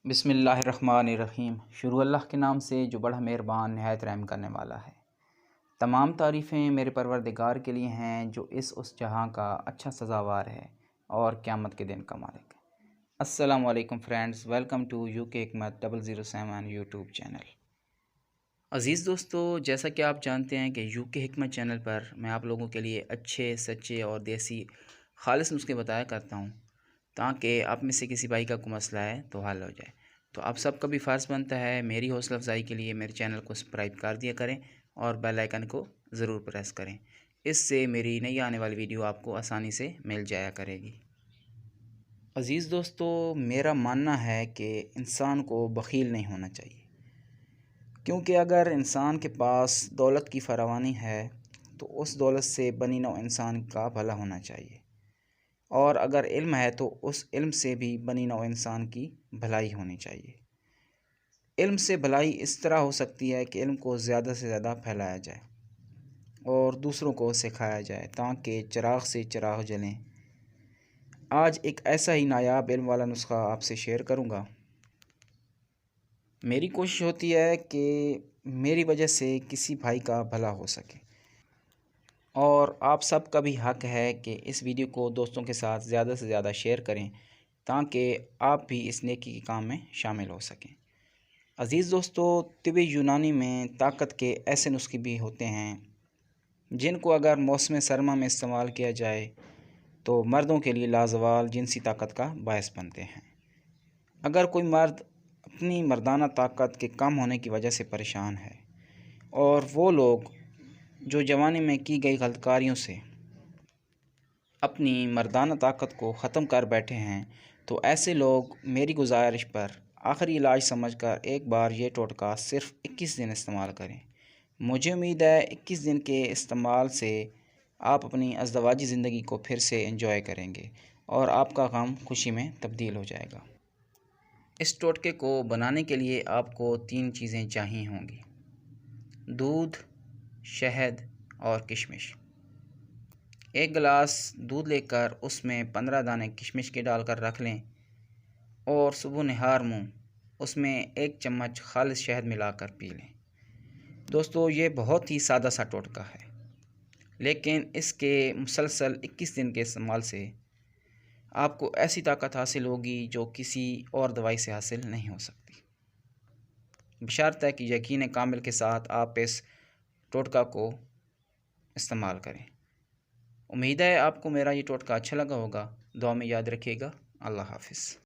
बिस्मिल्लाहिर्रहमानिर्रहीम। शुरू अल्लाह के नाम से जो बड़ा मेहरबान नहायत रहम करने वाला है। तमाम तारीफ़ें मेरे परवरदिगार के लिए हैं जो उस जहां का अच्छा सज़ावार है और क़यामत के दिन का मालिक है। अस्सलामु अलैकुम फ्रेंड्स, वेलकम टू UK हिकमत 007 यूट्यूब चैनल। अज़ीज़ दोस्तों, जैसा कि आप जानते हैं कि UK हिकमत चैनल पर मैं आप लोगों के लिए अच्छे सच्चे और देसी खालिस नुस्खे बताया करता हूँ ताकि आप में से किसी भाई का कोई मसला है तो हल हो जाए। तो आप सबका भी फ़र्ज़ बनता है मेरी हौसला अफजाई के लिए मेरे चैनल को सब्सक्राइब कर दिया करें और बेल आइकन को ज़रूर प्रेस करें। इससे मेरी नई आने वाली वीडियो आपको आसानी से मिल जाया करेगी। अज़ीज़ दोस्तों, मेरा मानना है कि इंसान को बख़ील नहीं होना चाहिए, क्योंकि अगर इंसान के पास दौलत की फरावानी है तो उस दौलत से बनी नौ इंसान का भला होना चाहिए, और अगर इल्म है तो उस इल्म से भी बनी नौ इंसान की भलाई होनी चाहिए। इल्म से भलाई इस तरह हो सकती है कि इल्म को ज़्यादा से ज़्यादा फैलाया जाए और दूसरों को सिखाया जाए ताकि चिराग से चिराग जलें। आज एक ऐसा ही नायाब इल्म वाला नुस्खा आपसे शेयर करूंगा। मेरी कोशिश होती है कि मेरी वजह से किसी भाई का भला हो सके, और आप सब का भी हक़ है कि इस वीडियो को दोस्तों के साथ ज़्यादा से ज़्यादा शेयर करें ताकि आप भी इस नेकी के काम में शामिल हो सकें। अज़ीज़ दोस्तों, तिब यूनानी में ताकत के ऐसे नुस्खे भी होते हैं जिनको अगर मौसम सरमा में इस्तेमाल किया जाए तो मर्दों के लिए लाजवाल जिनसी ताकत का बायस बनते हैं। अगर कोई मर्द अपनी मर्दाना ताकत के कम होने की वजह से परेशान है और वो लोग जो जवानी में की गई गलतकारियों से अपनी मर्दाना ताकत को ख़त्म कर बैठे हैं, तो ऐसे लोग मेरी गुजारिश पर आखिरी इलाज समझकर एक बार ये टोटका सिर्फ़ 21 दिन इस्तेमाल करें। मुझे उम्मीद है 21 दिन के इस्तेमाल से आप अपनी अज़दवाजी ज़िंदगी को फिर से एंजॉय करेंगे और आपका गम खुशी में तब्दील हो जाएगा। इस टोटके को बनाने के लिए आपको 3 चीज़ें चाहिए होंगी: दूध, शहद और किशमिश। 1 गिलास दूध लेकर उसमें 15 दाने किशमिश के डालकर रख लें और सुबह नहार मुँह उसमें 1 चम्मच खालिस शहद मिलाकर पी लें। दोस्तों, ये बहुत ही सादा सा टोटका है, लेकिन इसके मुसलसल 21 दिन के इस्तेमाल से आपको ऐसी ताकत हासिल होगी जो किसी और दवाई से हासिल नहीं हो सकती, बशर्त है कि यकीन कामिल के साथ आप इस टोटका को इस्तेमाल करें। उम्मीद है आपको मेरा ये टोटका अच्छा लगा होगा। दुआ में याद रखिएगा। अल्लाह हाफ़िज़।